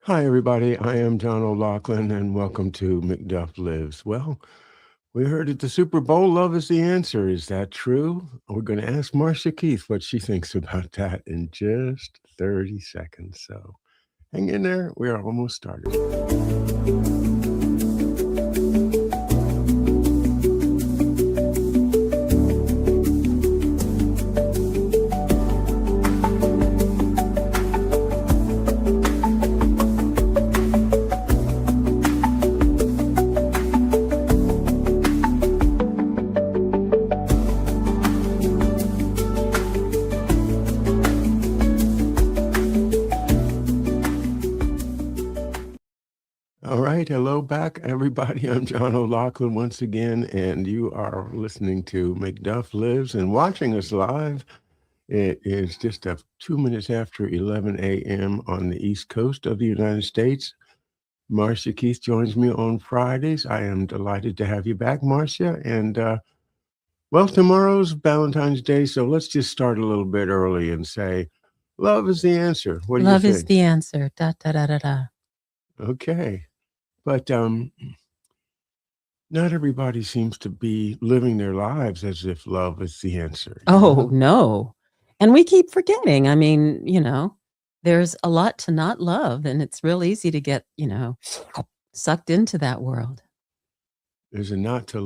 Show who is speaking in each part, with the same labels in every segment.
Speaker 1: Hi, everybody. I am John O'Loughlin, and welcome to McDuff Lives. Well, we heard at the Super Bowl, love is the answer. Is that true? We're going to ask Marcia Keith what she thinks about that in just 30 seconds. So hang in there. We are almost started. All right. Hello back, everybody. I'm John O'Loughlin once again, and you are listening to McDuff Lives and watching us live. It is just 2 minutes after 11 a.m. on the East Coast of the United States. Marcia Keith joins me on Fridays. I am delighted to have you back, Marcia. And well, tomorrow's Valentine's Day, so let's just start a little bit early and say, love is the answer. What do you
Speaker 2: Love is
Speaker 1: think?
Speaker 2: the answer. Da da da da da.
Speaker 1: Okay. But not everybody seems to be living their lives as if love is the answer.
Speaker 2: Oh, no. And we keep forgetting. I mean, there's a lot to not love, and it's real easy to get, sucked into that world.
Speaker 1: There's a lot to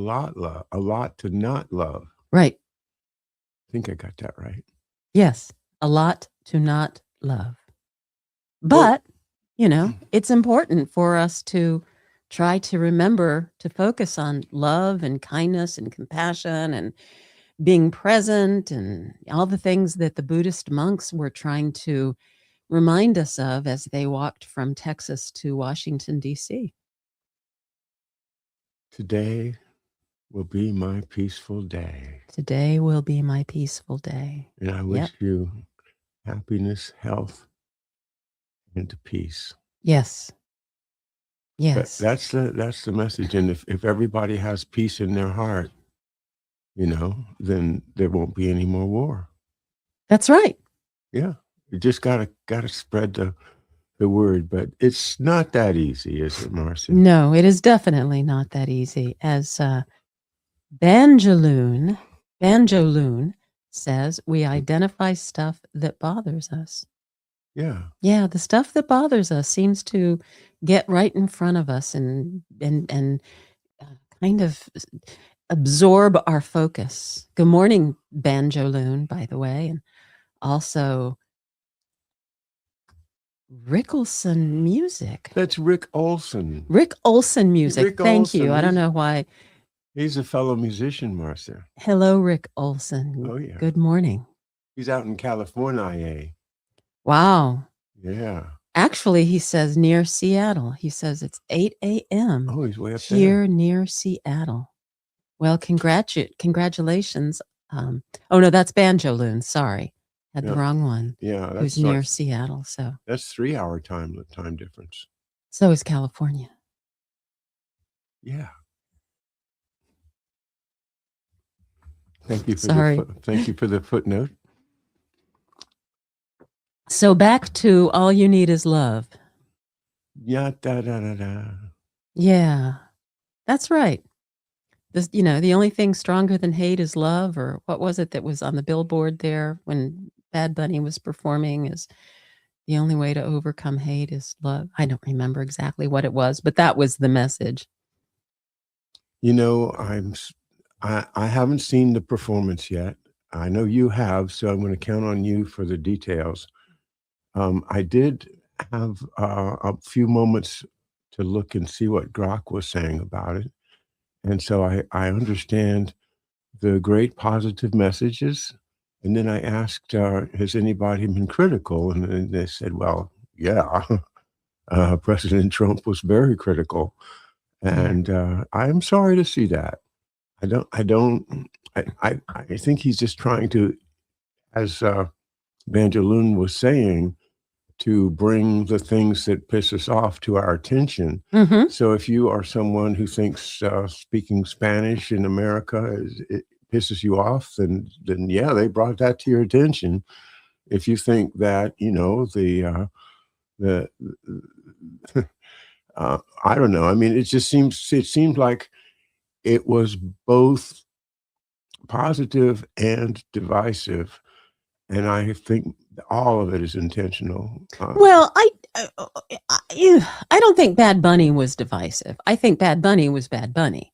Speaker 1: not love.
Speaker 2: Right.
Speaker 1: I think I got that right.
Speaker 2: Yes. A lot to not love.
Speaker 1: Well,
Speaker 2: But, it's important for us to try to remember to focus on love and kindness and compassion and being present and all the things that the Buddhist monks were trying to remind us of as they walked from Texas to Washington, D.C.
Speaker 1: today will be my peaceful day.
Speaker 2: Today will be my peaceful day.
Speaker 1: And I wish you happiness, health, and peace.
Speaker 2: Yes. Yes.
Speaker 1: That's the message. And if everybody has peace in their heart, then there won't be any more war.
Speaker 2: That's right.
Speaker 1: Yeah. You just gotta spread the word, but it's not that easy, is it, Marcia?
Speaker 2: No, it is definitely not that easy. As Banjaloon says, we identify stuff that bothers us.
Speaker 1: Yeah.
Speaker 2: Yeah, the stuff that bothers us seems to get right in front of us and kind of absorb our focus. Good morning, Banjaloon, by the way, and also Rickelson music.
Speaker 1: That's Rick Olson.
Speaker 2: Rick Olson music.
Speaker 1: Rick
Speaker 2: Thank
Speaker 1: Olson,
Speaker 2: you. I don't know why.
Speaker 1: He's a fellow musician, Marcia.
Speaker 2: Hello, Rick Olson.
Speaker 1: Oh, yeah.
Speaker 2: Good morning.
Speaker 1: He's out in California.
Speaker 2: Wow.
Speaker 1: Yeah.
Speaker 2: Actually, he says near Seattle. He says it's 8 a.m.
Speaker 1: Oh, he's way up
Speaker 2: here near Seattle. Well, congratulations. Oh, no, that's Banjaloon. Sorry. Had the wrong one.
Speaker 1: Yeah.
Speaker 2: Who's near Seattle. So
Speaker 1: that's 3-hour time difference.
Speaker 2: So is California.
Speaker 1: Yeah. Thank you for thank you for the footnote.
Speaker 2: So back to all you need is love.
Speaker 1: Yeah, da da da da.
Speaker 2: Yeah, that's right. This, the only thing stronger than hate is love, or what was it that was on the billboard there when Bad Bunny was performing? Is the only way to overcome hate is love. I don't remember exactly what it was, but that was the message.
Speaker 1: I haven't seen the performance yet. I know you have, so I'm going to count on you for the details. I did have a few moments to look and see what Grok was saying about it. And so I understand the great positive messages. And then I asked, has anybody been critical? And then they said, well, yeah, President Trump was very critical. And I'm sorry to see that. I think he's just trying to, as Banjaloon was saying, to bring the things that piss us off to our attention.
Speaker 2: Mm-hmm.
Speaker 1: So if you are someone who thinks speaking Spanish in America it pisses you off, then yeah, they brought that to your attention. If you think that the I don't know. I mean, it seems like it was both positive and divisive, and I think all of it is intentional.
Speaker 2: Well, I don't think Bad Bunny was divisive. I think Bad Bunny was Bad Bunny.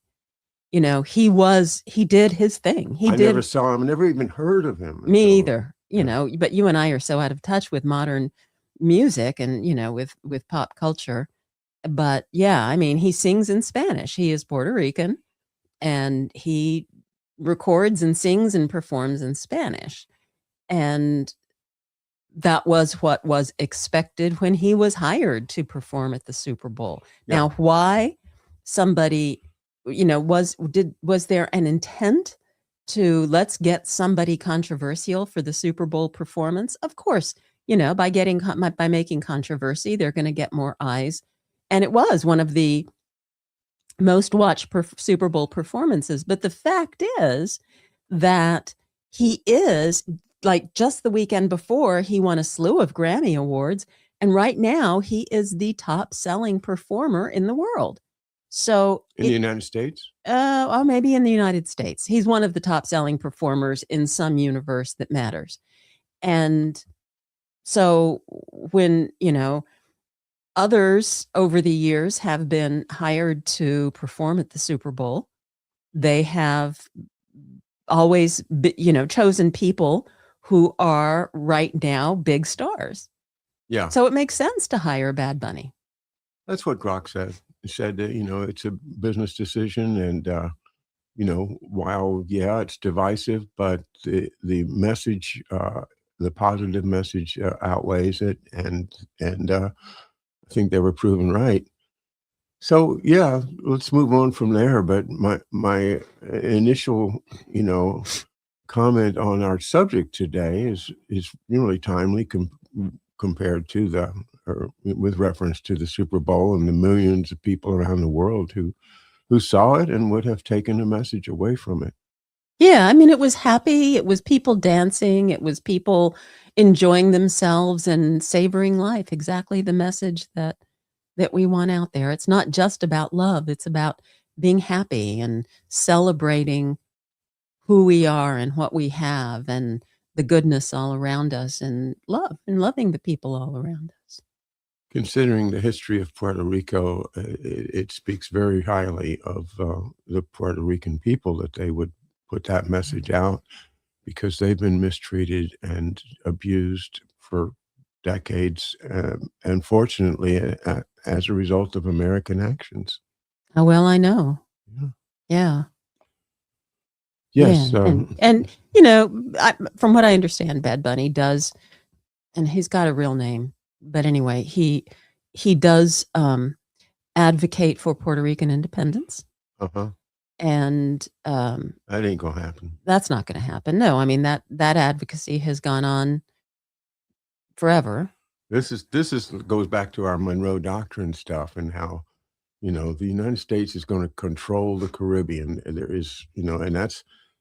Speaker 2: He did his thing. He
Speaker 1: I never
Speaker 2: did.
Speaker 1: saw him, never even heard of him
Speaker 2: Me
Speaker 1: until
Speaker 2: either.
Speaker 1: yeah.
Speaker 2: But you and I are so out of touch with modern music and with pop culture. But yeah, I mean, he sings in Spanish. He is Puerto Rican, and he records and sings and performs in Spanish. And that was what was expected when he was hired to perform at the Super Bowl.
Speaker 1: Yeah.
Speaker 2: Now, why somebody, was there an intent to let's get somebody controversial for the Super Bowl performance? Of course, by making controversy, they're going to get more eyes. And it was one of the most watched Super Bowl performances. But the fact is that he is, like, just the weekend before, he won a slew of Grammy Awards. And right now, he is the top selling performer in the world. So,
Speaker 1: In the United States?
Speaker 2: or maybe in the United States. He's one of the top selling performers in some universe that matters. And so, when, others over the years have been hired to perform at the Super Bowl, they have always chosen people who are right now big stars.
Speaker 1: Yeah.
Speaker 2: So it makes sense to hire Bad Bunny.
Speaker 1: That's what Grok said. He said that, it's a business decision and, while, yeah, it's divisive, but the message, the positive message outweighs it. And I think they were proven right. So, yeah, let's move on from there. But my initial, comment on our subject today is really timely compared to or with reference to the Super Bowl and the millions of people around the world who saw it and would have taken a message away from it.
Speaker 2: Yeah, I mean, it was happy. It was people dancing. It was people enjoying themselves and savoring life. Exactly the message that we want out there. It's not just about love. It's about being happy and celebrating who we are and what we have and the goodness all around us and loving the people all around us.
Speaker 1: Considering the history of Puerto Rico, it speaks very highly of the Puerto Rican people that they would put that message out because they've been mistreated and abused for decades, and fortunately, as a result of American actions.
Speaker 2: How well I know.
Speaker 1: Yeah.
Speaker 2: Yeah.
Speaker 1: Yes.
Speaker 2: Yeah. And from what I understand, Bad Bunny does, and he's got a real name, but anyway, he does advocate for Puerto Rican independence.
Speaker 1: Uh-huh.
Speaker 2: And
Speaker 1: That ain't gonna happen.
Speaker 2: that's not going to happen. No, I mean that advocacy has gone on forever.
Speaker 1: This goes back to our Monroe Doctrine stuff and how, the United States is going to control the Caribbean. And there is, and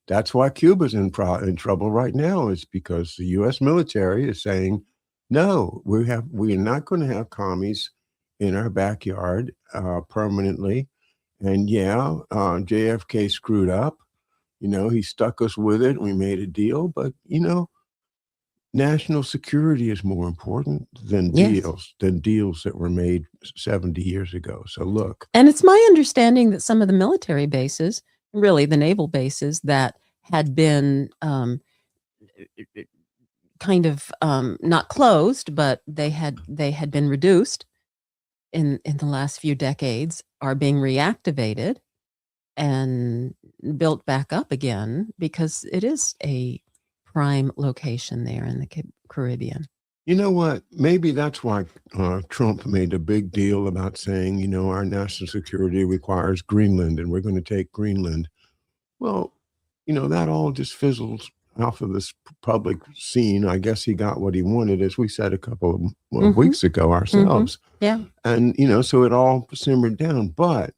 Speaker 1: that's why Cuba's in trouble right now, is because the U.S. military is saying, no, we are not going to have commies in our backyard permanently. And yeah, JFK screwed up. He stuck us with it. We made a deal, but national security is more important than
Speaker 2: Yes.
Speaker 1: deals that were made 70 years ago. So look,
Speaker 2: And it's my understanding that some of the military bases, really the naval bases that had been kind of not closed, but they had been reduced in the last few decades, are being reactivated and built back up again because it is a prime location there in the Caribbean.
Speaker 1: you know what? Maybe that's why Trump made a big deal about saying, our national security requires Greenland and we're going to take Greenland. Well, that all just fizzles off of this public scene. I guess he got what he wanted, as we said a couple of weeks ago ourselves.
Speaker 2: Yeah.
Speaker 1: And, so it all simmered down. But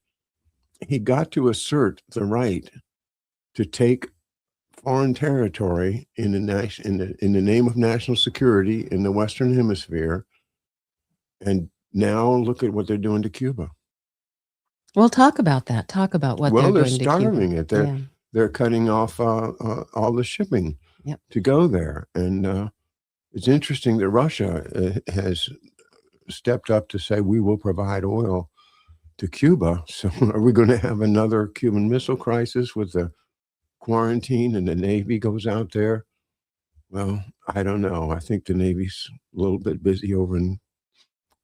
Speaker 1: he got to assert the right to take foreign territory in the name of national security in the Western Hemisphere, and now look at what they're doing to Cuba.
Speaker 2: Well, talk about that. Talk about what
Speaker 1: Well,
Speaker 2: they're
Speaker 1: they're
Speaker 2: doing to Cuba.
Speaker 1: starving it.
Speaker 2: Yeah.
Speaker 1: They're cutting off all the shipping
Speaker 2: Yep.
Speaker 1: to go there, and it's interesting that Russia has stepped up to say we will provide oil to Cuba. So, are we going to have another Cuban Missile Crisis with the quarantine and the Navy goes out there? Well, I don't know. I think the Navy's a little bit busy over in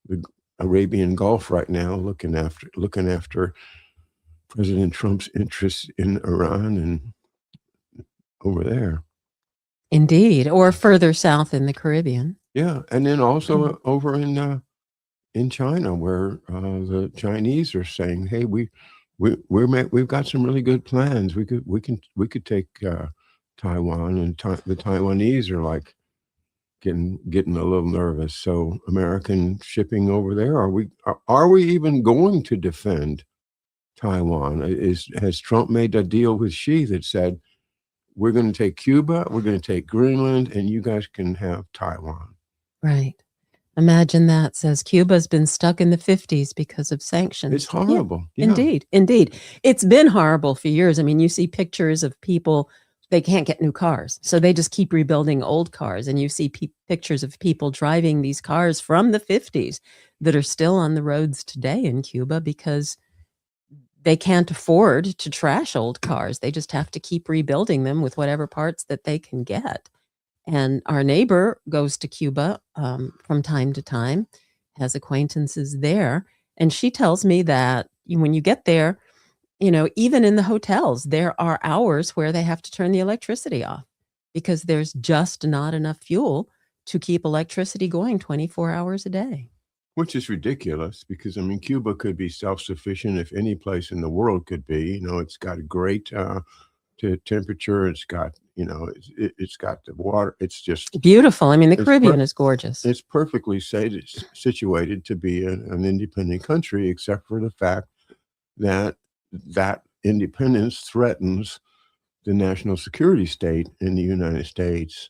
Speaker 1: the Arabian Gulf right now, looking after President Trump's interests in Iran and over there.
Speaker 2: Indeed. Or further south in the Caribbean.
Speaker 1: Yeah, and then also over in China, where the Chinese are saying, "Hey, we've got some really good plans. We could take Taiwan," and the Taiwanese are like getting a little nervous. So American shipping over there, are we even going to defend Taiwan? Has Trump made a deal with Xi that said we're going to take Cuba, we're going to take Greenland, and you guys can have Taiwan?
Speaker 2: Right. Imagine that. Says Cuba's been stuck in the 50s because of sanctions.
Speaker 1: It's horrible.
Speaker 2: Yeah,
Speaker 1: Yeah.
Speaker 2: Indeed. Indeed. It's been horrible for years. I mean, you see pictures of people, they can't get new cars. So they just keep rebuilding old cars. And you see pictures of people driving these cars from the 50s that are still on the roads today in Cuba because they can't afford to trash old cars. They just have to keep rebuilding them with whatever parts that they can get. And our neighbor goes to Cuba from time to time, has acquaintances there. And she tells me that when you get there, even in the hotels, there are hours where they have to turn the electricity off because there's just not enough fuel to keep electricity going 24 hours a day.
Speaker 1: Which is ridiculous because, I mean, Cuba could be self-sufficient if any place in the world could be. It's got a great temperature. It's got, it's got the water. It's just
Speaker 2: beautiful. I mean, the Caribbean is gorgeous.
Speaker 1: It's perfectly situated to be an independent country, except for the fact that independence threatens the national security state in the United States.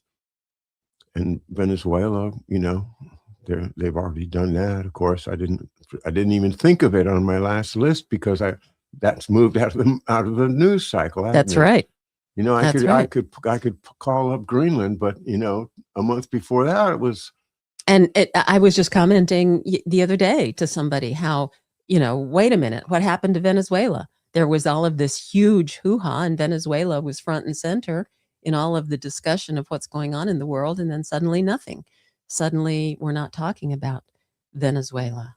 Speaker 1: And Venezuela, they've already done that. Of course, I didn't even think of it on my last list because that's moved out of the news cycle.
Speaker 2: That's right.
Speaker 1: I could call up Greenland, but a month before that it was.
Speaker 2: And I was just commenting the other day to somebody how, wait a minute, what happened to Venezuela? There was all of this huge hoo-ha, and Venezuela was front and center in all of the discussion of what's going on in the world, and then suddenly nothing. Suddenly we're not talking about Venezuela.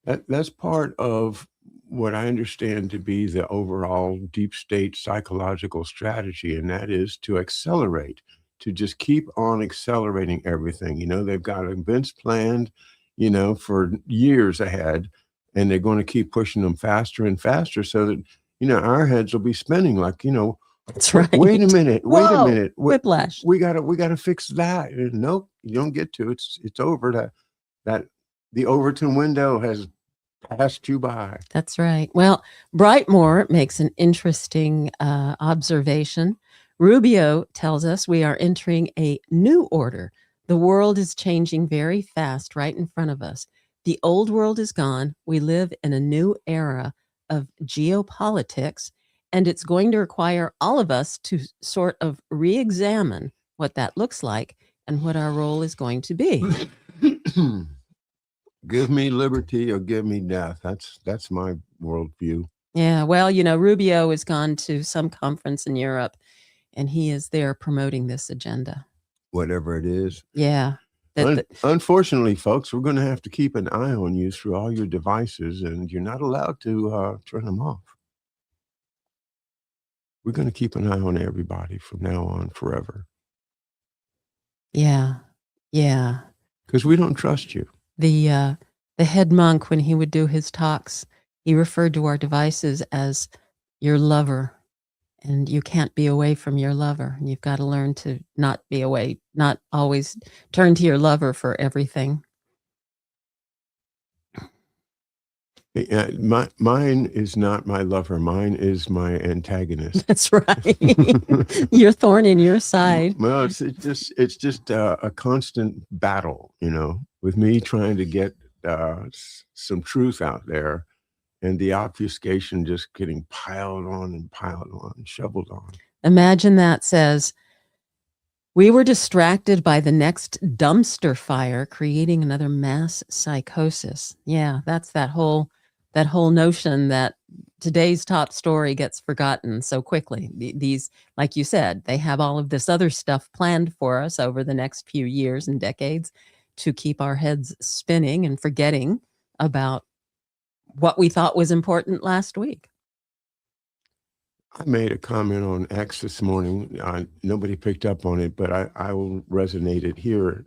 Speaker 1: That's part of what I understand to be the overall deep state psychological strategy, and that is to accelerate, to just keep on accelerating everything. They've got events planned, for years ahead, and they're going to keep pushing them faster and faster so that, our heads will be spinning like,
Speaker 2: that's right.
Speaker 1: Wait a minute.
Speaker 2: Whiplash.
Speaker 1: We gotta fix that. Nope, you don't get to. It's over. That the Overton window has passed you by.
Speaker 2: That's right. Well, Brightmore makes an interesting observation. Rubio tells us we are entering a new order. The world is changing very fast right in front of us. The old world is gone. We live in a new era of geopolitics, and it's going to require all of us to sort of re-examine what that looks like and what our role is going to be.
Speaker 1: Give me liberty or give me death. That's my worldview.
Speaker 2: Yeah, well, Rubio has gone to some conference in Europe, and he is there promoting this agenda.
Speaker 1: Whatever it is.
Speaker 2: Yeah.
Speaker 1: Unfortunately, folks, we're going to have to keep an eye on you through all your devices, and you're not allowed to turn them off. We're going to keep an eye on everybody from now on forever.
Speaker 2: Yeah. Yeah.
Speaker 1: Because we don't trust you.
Speaker 2: The head monk, when he would do his talks, he referred to our devices as your lover, and you can't be away from your lover. And you've got to learn to not be away, not always turn to your lover for everything.
Speaker 1: Mine is not my lover. Mine is my antagonist.
Speaker 2: That's right. Your thorn in your side.
Speaker 1: Well, it's just a constant battle, with me trying to get some truth out there, and the obfuscation just getting piled on and piled on and shoveled on.
Speaker 2: Imagine that says, we were distracted by the next dumpster fire, creating another mass psychosis. Yeah, that's that whole notion that today's top story gets forgotten so quickly. These, like you said, they have all of this other stuff planned for us over the next few years and decades to keep our heads spinning and forgetting about what we thought was important last week.
Speaker 1: I made a comment on X this morning. Nobody picked up on it, but I will resonate it here.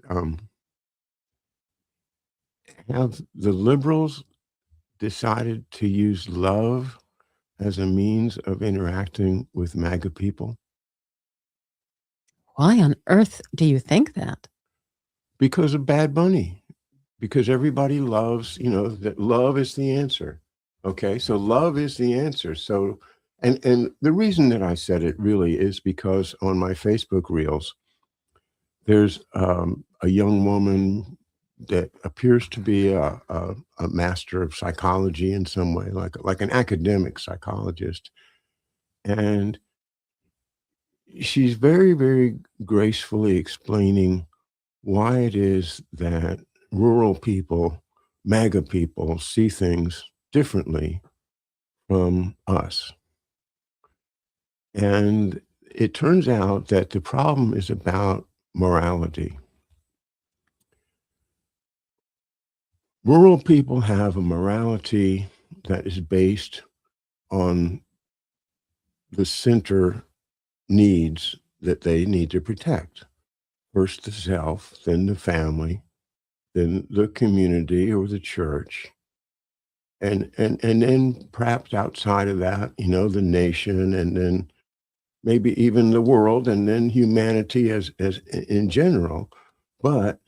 Speaker 1: Have the liberals decided to use love as a means of interacting with MAGA people?
Speaker 2: Why on earth do you think that?
Speaker 1: Because of Bad Bunny. Because everybody loves, that love is the answer. Okay, so love is the answer. So, and the reason that I said it really is because on my Facebook reels, there's a young woman that appears to be a master of psychology in some way, like an academic psychologist. And she's very, very gracefully explaining why it is that rural people, MAGA people, see things differently from us. And it turns out that the problem is about morality. Rural people have a morality that is based on the center needs that they need to protect. First the self, then the family, then the community or the church, and then perhaps outside of that, the nation, and then maybe even the world, and then humanity as in general. But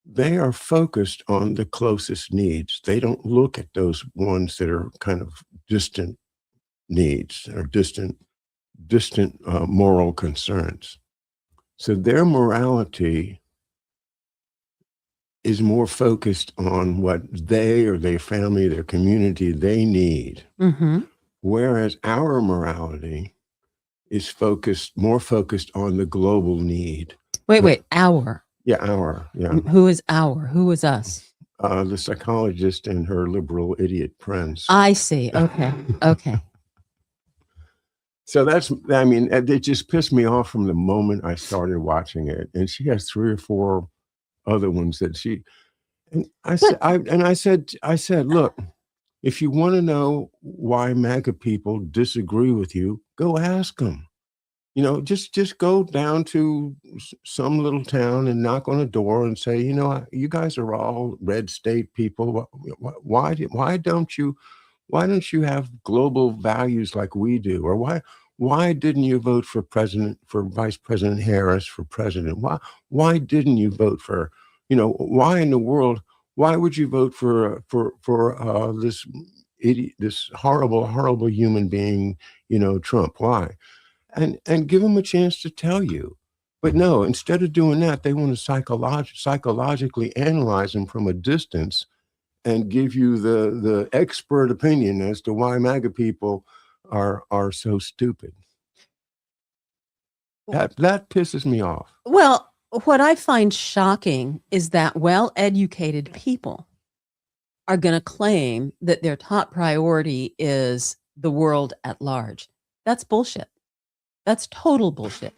Speaker 1: they are focused on the closest needs. They don't look at those ones that are kind of distant needs or distant moral concerns. So their morality is more focused on what they or their family, their community, they need.
Speaker 2: Mm-hmm.
Speaker 1: Whereas our morality is more focused on the global need.
Speaker 2: Wait, our.
Speaker 1: Yeah, our. Yeah.
Speaker 2: Who is our? Who is us?
Speaker 1: The psychologist and her liberal idiot friends.
Speaker 2: I see. Okay. Okay.
Speaker 1: So it just pissed me off from the moment I started watching it. And she has 3 or 4 other ones that and I said, look, if you want to know why MAGA people disagree with you, go ask them. Just go down to some little town and knock on a door and say, you guys are all red state people. Why don't you have global values like we do? Or why didn't you vote for Vice President Harris for president? Why didn't you vote for, why in the world, why would you vote for this idiot, this horrible human being, Trump? Why? And give them a chance to tell you. But no, instead of doing that, they want to psychologically analyze them from a distance and give you the expert opinion as to why MAGA people are so stupid. That pisses me off.
Speaker 2: Well, what I find shocking is that well-educated people are going to claim that their top priority is the world at large. That's bullshit. That's total bullshit.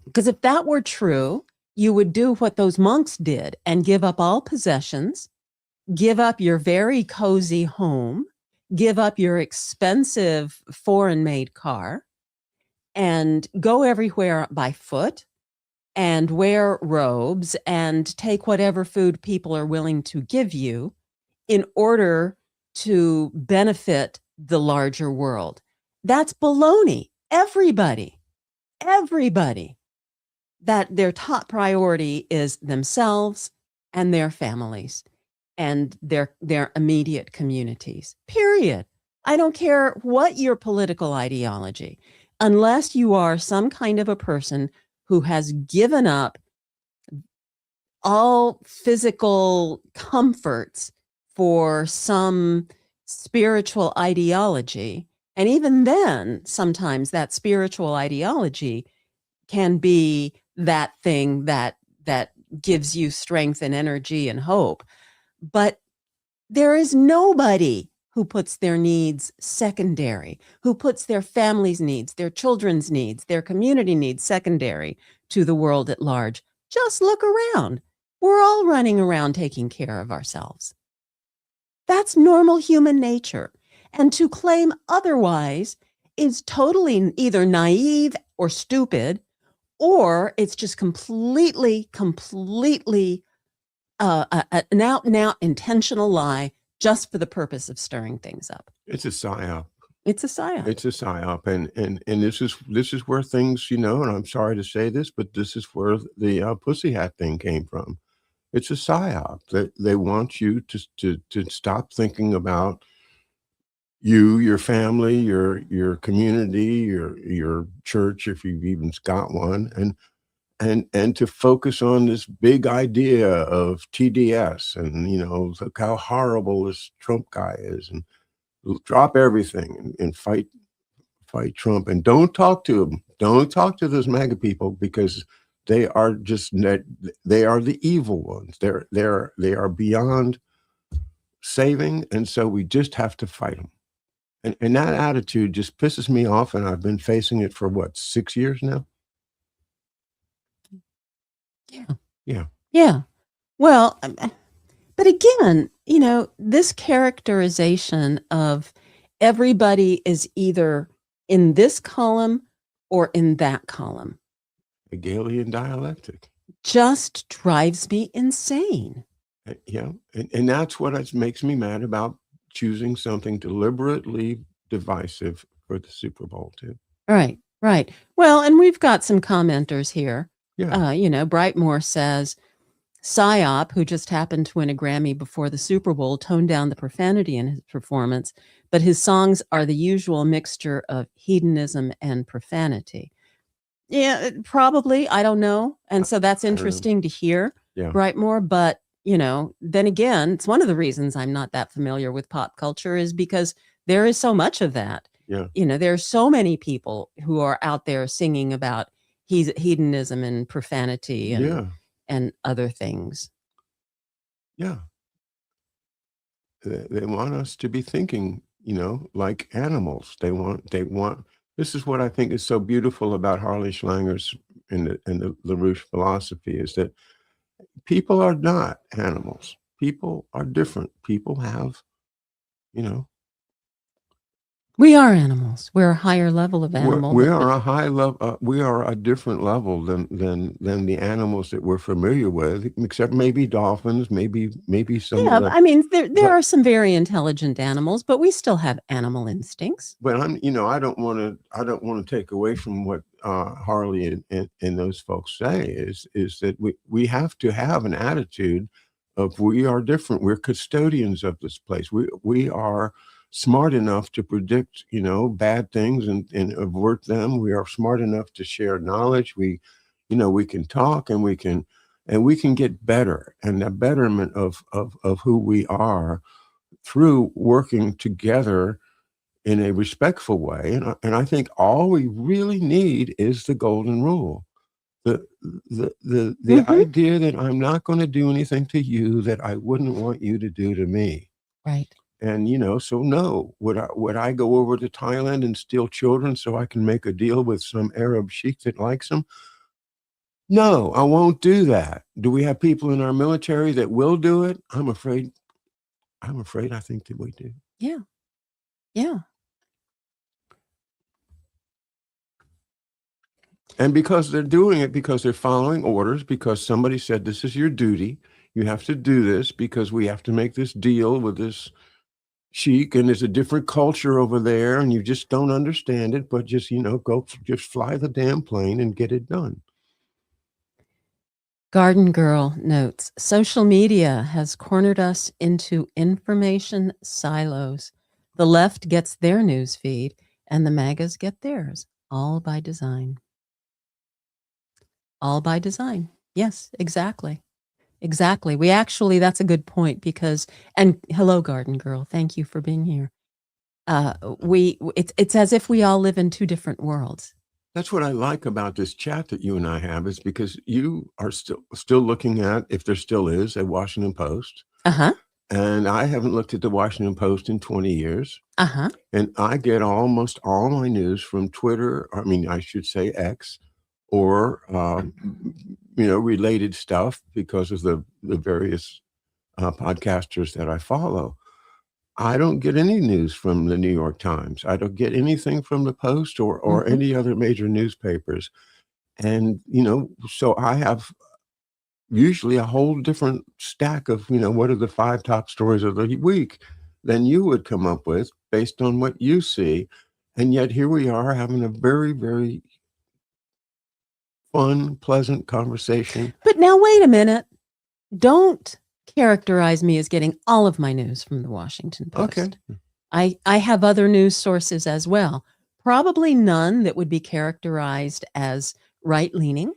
Speaker 2: Because if that were true, you would do what those monks did and give up all possessions, give up your very cozy home, give up your expensive foreign-made car, and go everywhere by foot and wear robes and take whatever food people are willing to give you in order to benefit the larger world. That's baloney. Everybody, that their top priority is themselves and their families and their immediate communities, period. I don't care what your political ideology, unless you are some kind of a person who has given up all physical comforts for some spiritual ideology. And even then, sometimes that spiritual ideology can be that thing that gives you strength and energy and hope. But there is nobody who puts their needs secondary, who puts their family's needs, their children's needs, their community needs secondary to the world at large. Just look around. We're all running around taking care of ourselves. That's normal human nature. And to claim otherwise is totally either naive or stupid, or it's just completely an out and out intentional lie just for the purpose of stirring things up.
Speaker 1: It's a psyop.
Speaker 2: It's a psyop.
Speaker 1: It's a psyop, and this is where things, and I'm sorry to say this, but this is where the pussy hat thing came from. It's a psyop. They want you to stop thinking about you, your family, your community, your church, if you've even got one, and to focus on this big idea of TDS, and look how horrible this Trump guy is, and drop everything and fight Trump, and don't talk to him. Don't talk to those MAGA people, because they are they are the evil ones. They are beyond saving, and so we just have to fight them. And that attitude just pisses me off, and I've been facing it for 6 years now.
Speaker 2: Yeah. Well, but again, this characterization of everybody is either in this column or in that column
Speaker 1: Hegelian dialectic
Speaker 2: just drives me insane.
Speaker 1: Yeah, and that's what makes me mad about choosing something deliberately divisive for the Super Bowl too.
Speaker 2: Right. Well, and we've got some commenters here.
Speaker 1: Yeah.
Speaker 2: Brightmore says, Psyop, who just happened to win a Grammy before the Super Bowl, toned down the profanity in his performance, but his songs are the usual mixture of hedonism and profanity. Yeah, probably. I don't know. And so that's interesting to hear, Brightmore. But, then again, it's one of the reasons I'm not that familiar with pop culture is because there is so much of that.
Speaker 1: Yeah.
Speaker 2: There are so many people who are out there singing about hedonism and profanity and other things.
Speaker 1: Yeah. They want us to be thinking, like animals. They want. This is what I think is so beautiful about Harley Schlanger's and the LaRouche philosophy, is that people are not animals. People are different. People have,
Speaker 2: we are animals. We're a higher level of animal.
Speaker 1: We are a high level. We are a different level than the animals that we're familiar with, except maybe dolphins, maybe some.
Speaker 2: Yeah, I mean, there are some very intelligent animals, but we still have animal instincts.
Speaker 1: But I don't want to take away from what Harley and those folks say is that we have to have an attitude of we are different. We're custodians of this place. We are smart enough to predict, bad things and avert them. We are smart enough to share knowledge. We can talk, and we can get better, and the betterment of who we are through working together in a respectful way. And I think all we really need is the golden rule. The idea that I'm not going to do anything to you that I wouldn't want you to do to me.
Speaker 2: Right.
Speaker 1: And, so no, would I go over to Thailand and steal children so I can make a deal with some Arab sheik that likes them? No, I won't do that. Do we have people in our military that will do it? I'm afraid I think that we do.
Speaker 2: Yeah.
Speaker 1: And because they're doing it, because they're following orders, because somebody said, this is your duty. You have to do this because we have to make this deal with this sheik, and there's a different culture over there, and you just don't understand it, but just, just fly the damn plane and get it done.
Speaker 2: Garden Girl notes, social media has cornered us into information silos. The left gets their news feed and the MAGAs get theirs, all by design. All by design. Yes, exactly. exactly. We actually that's a good point because and hello, Garden Girl. Thank you for being here. It's as if we all live in two different worlds.
Speaker 1: That's what I like about this chat that you and I have is because you are still looking at, if there still is, a Washington Post,
Speaker 2: Uh-huh.
Speaker 1: and I haven't looked at the Washington Post in 20 years,
Speaker 2: Uh-huh.
Speaker 1: and I get almost all my news from Twitter. I mean, I should say X, or related stuff because of the various podcasters that I follow. I don't get any news from the New York Times. I don't get anything from the Post or
Speaker 2: Mhm.
Speaker 1: any other major newspapers. And, so I have usually a whole different stack of, what are the 5 top stories of the week than you would come up with based on what you see. And yet here we are having a very, very fun, pleasant conversation.
Speaker 2: But now wait a minute. Don't characterize me as getting all of my news from the Washington Post.
Speaker 1: Okay.
Speaker 2: I have other news sources as well. Probably none that would be characterized as right-leaning.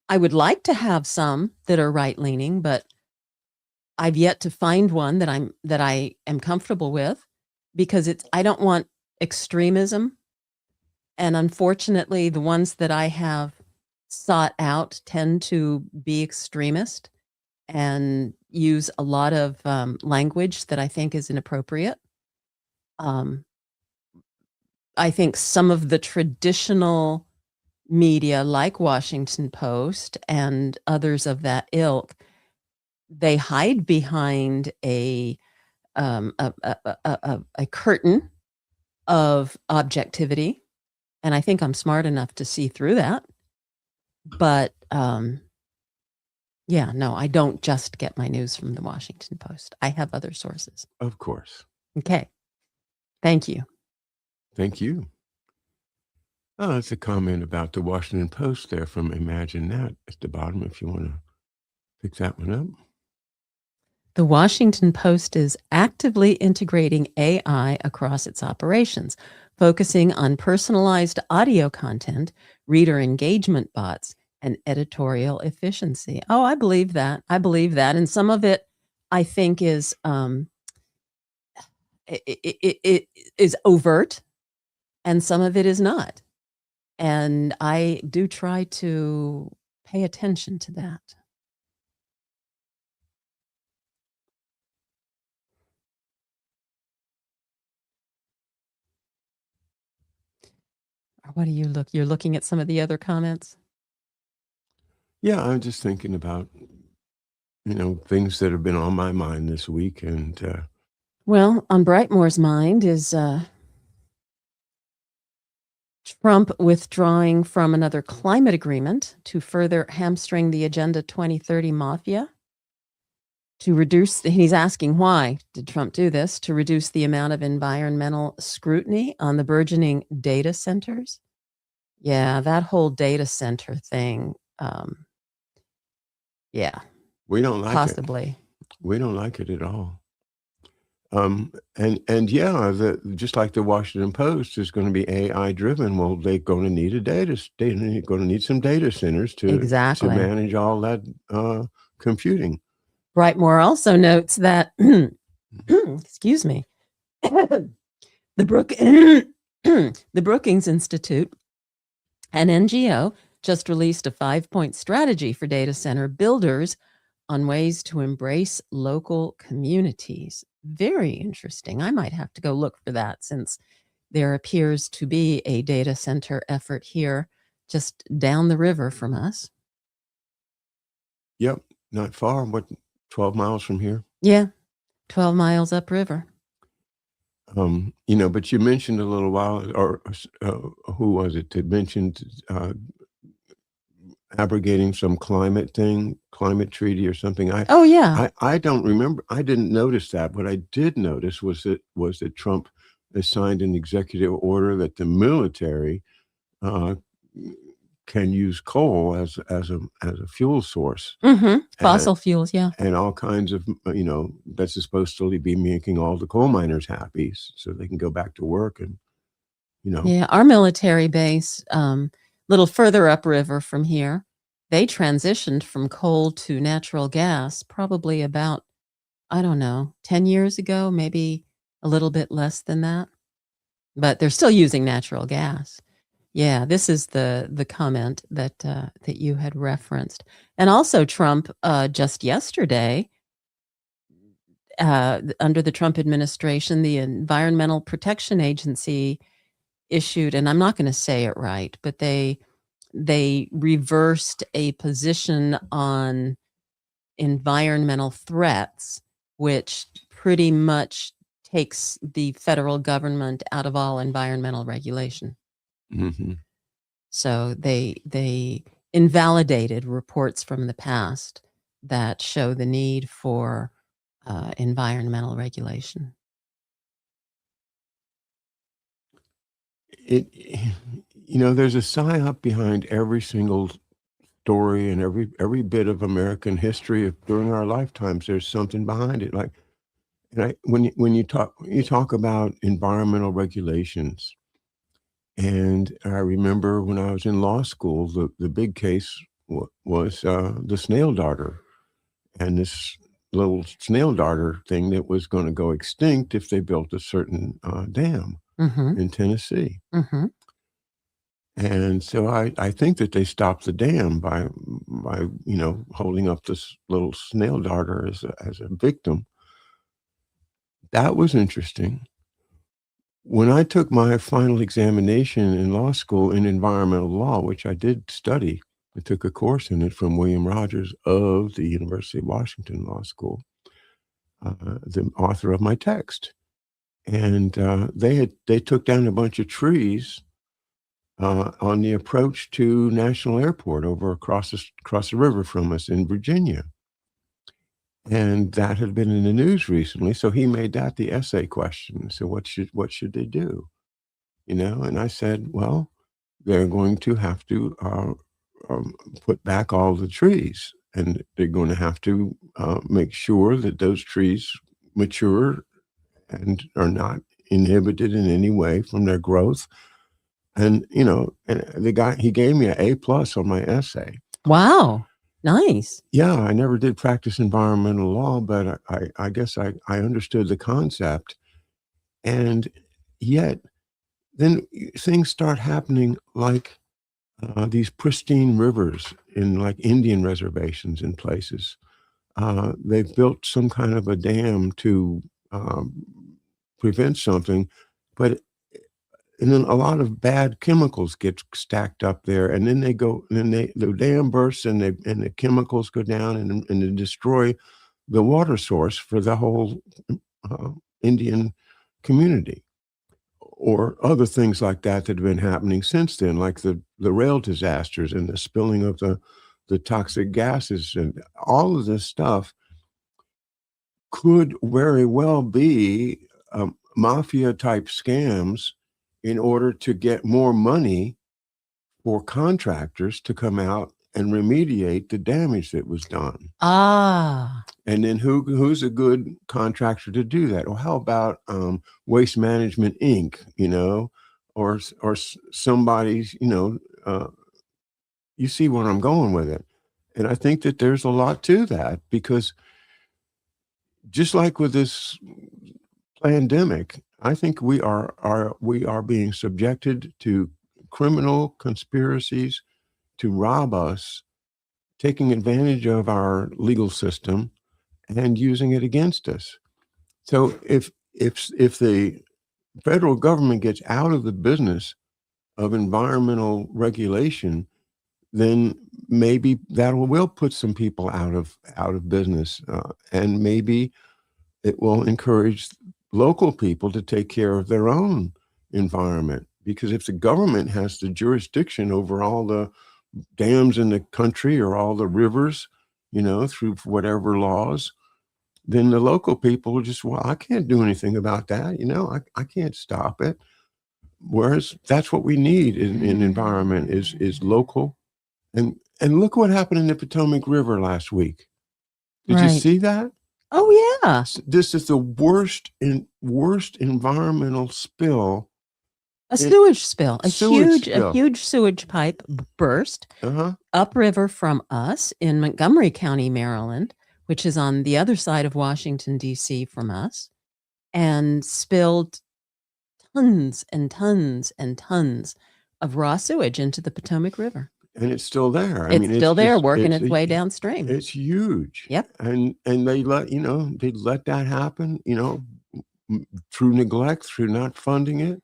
Speaker 2: I would like to have some that are right-leaning, but I've yet to find one that I am comfortable with because I don't want extremism. And unfortunately, the ones that I have sought out tend to be extremist and use a lot of language that I think is inappropriate. Um, I think some of the traditional media, like Washington Post and others of that ilk, they hide behind a curtain of objectivity, and I think I'm smart enough to see through that. But yeah, no, I don't just get my news from the Washington Post. I have other sources.
Speaker 1: Of course.
Speaker 2: Okay. Thank you.
Speaker 1: Thank you. Oh, that's a comment about the Washington Post there from Imagine That at the bottom if you want to pick that one up.
Speaker 2: The Washington Post is actively integrating AI across its operations, focusing on personalized audio content, reader engagement bots, and editorial efficiency. Oh, I believe that. I believe that. And some of it, I think, is it is overt, and some of it is not. And I do try to pay attention to that. Or what do you look? You're looking at some of the other comments?
Speaker 1: Yeah, I'm just thinking about, things that have been on my mind this week. And
Speaker 2: Well, on Brightmore's mind is Trump withdrawing from another climate agreement to further hamstring the Agenda 2030 mafia. He's asking why did Trump do this? To reduce the amount of environmental scrutiny on the burgeoning data centers. Yeah, that whole data center thing. Yeah,
Speaker 1: we don't like
Speaker 2: possibly.
Speaker 1: it. We don't like it at all. And yeah, just like the Washington Post is going to be AI driven. Well, they're going to need they're going to need some data centers to
Speaker 2: Exactly.
Speaker 1: manage all that computing.
Speaker 2: Brightmore also notes that, excuse me, the Brookings Institute, an NGO, just released a 5-point strategy for data center builders on ways to embrace local communities. Very interesting. I might have to go look for that since there appears to be a data center effort here just down the river from us.
Speaker 1: Yep, not far. What, 12 miles from here?
Speaker 2: Yeah, 12 miles upriver.
Speaker 1: But you mentioned a little while, or who was it that mentioned abrogating some climate treaty or something?
Speaker 2: Oh, yeah.
Speaker 1: I don't remember. I didn't notice that. What I did notice was that Trump has signed an executive order that the military can use coal as a fuel source.
Speaker 2: Mm-hmm. Fossil fuels, yeah.
Speaker 1: And all kinds of, that's supposed to be making all the coal miners happy so they can go back to work and,
Speaker 2: Yeah, our military base, little further upriver from here, they transitioned from coal to natural gas probably about, I don't know, 10 years ago, maybe a little bit less than that, but they're still using natural gas. Yeah, this is the comment that, that you had referenced. And also Trump, just yesterday, under the Trump administration, the Environmental Protection Agency issued, and I'm not gonna say it right, but they reversed a position on environmental threats, which pretty much takes the federal government out of all environmental regulation.
Speaker 1: Hmm.
Speaker 2: So they invalidated reports from the past that show the need for environmental regulation.
Speaker 1: It, there's a psyop behind every single story and every bit of American history during our lifetimes. There's something behind it. Like, and when you talk about environmental regulations, and I remember when I was in law school, the big case was the snail darter, and this little snail darter thing that was going to go extinct if they built a certain dam
Speaker 2: Mhm,
Speaker 1: in Tennessee.
Speaker 2: mhm.
Speaker 1: And so I think that they stopped the dam by holding up this little snail darter as a victim. That was interesting. When I took my final examination in law school in environmental law, which I did study, I took a course in it from William Rogers of the University of Washington Law School, the author of my text. And they took down a bunch of trees on the approach to National Airport over across the river from us in Virginia. And that had been in the news recently, so he made that the essay question. So what should they do? And I said, well, they're going to have to put back all the trees, and they're going to have to make sure that those trees mature and are not inhibited in any way from their growth. And the guy, he gave me an A+ on my essay.
Speaker 2: Wow, nice.
Speaker 1: Yeah, I never did practice environmental law, but I guess I understood the concept. And yet, then things start happening like these pristine rivers in like Indian reservations in places. They've built some kind of a dam to um, prevent something, but and then a lot of bad chemicals get stacked up there, and then the dam bursts, and the chemicals go down and they destroy the water source for the whole uh, Indian community, or other things like that have been happening since then, like the rail disasters and the spilling of the toxic gases, and all of this stuff could very well be mafia type scams in order to get more money for contractors to come out and remediate the damage that was done.
Speaker 2: Ah,
Speaker 1: And then who's a good contractor to do that? Or how about Waste Management Inc., or somebody's, you see where I'm going with it. And I think that there's a lot to that, because just like with this pandemic, I think we are being subjected to criminal conspiracies to rob us, taking advantage of our legal system and using it against us. So if the federal government gets out of the business of environmental regulation, then maybe that will put some people out of business, and maybe it will encourage local people to take care of their own environment. Because if the government has the jurisdiction over all the dams in the country or all the rivers, through whatever laws, then the local people will just, well, I can't do anything about that. I can't stop it. Whereas that's what we need in environment is local. And look what happened in the Potomac River last week. Did you
Speaker 2: right.
Speaker 1: see that?
Speaker 2: Oh, yeah.
Speaker 1: This is the worst environmental spill
Speaker 2: A sewage spill,
Speaker 1: Sewage
Speaker 2: a
Speaker 1: spill.
Speaker 2: huge sewage pipe burst upriver from us in Montgomery County, Maryland, which is on the other side of Washington, D.C. from us, and spilled tons and tons and tons of raw sewage into the Potomac River.
Speaker 1: And it's still there. I
Speaker 2: It's
Speaker 1: mean,
Speaker 2: still there,
Speaker 1: just,
Speaker 2: working its way downstream.
Speaker 1: It's huge.
Speaker 2: Yep.
Speaker 1: And they let that happen, through neglect, through not funding it.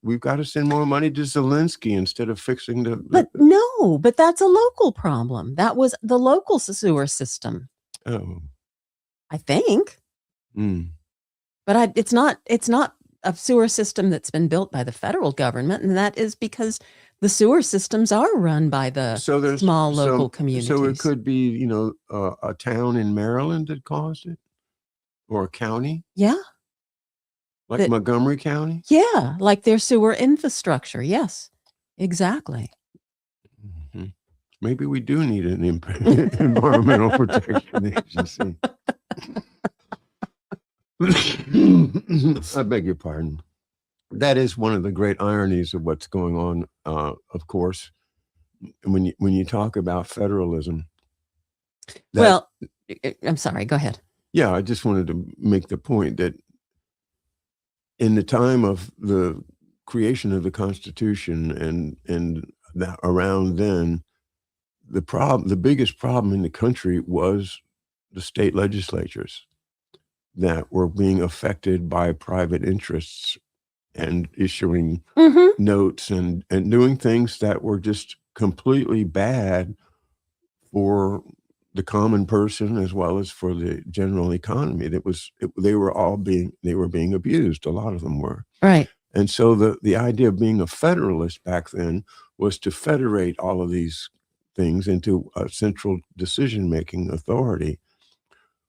Speaker 1: We've got to send more money to Zelensky instead of fixing
Speaker 2: but that's a local problem. That was the local sewer system.
Speaker 1: Oh,
Speaker 2: I think. But it's not a sewer system that's been built by the federal government, and that is because the sewer systems are run by the small local communities.
Speaker 1: So it could be, a town in Maryland that caused it, or a county.
Speaker 2: Yeah.
Speaker 1: Like Montgomery County?
Speaker 2: Yeah, like their sewer infrastructure. Yes, exactly.
Speaker 1: Mm-hmm. Maybe we do need an environmental protection agency. I beg your pardon. That is one of the great ironies of what's going on, of course, when you talk about federalism.
Speaker 2: Well, I'm sorry, go ahead.
Speaker 1: Yeah, I just wanted to make the point that in the time of the creation of the Constitution and that around then, the biggest problem in the country was the state legislatures that were being affected by private interests and issuing notes and doing things that were just completely bad for the common person as well as for the general economy. They were being abused. A lot of them were.
Speaker 2: Right.
Speaker 1: And so the idea of being a federalist back then was to federate all of these things into a central decision-making authority.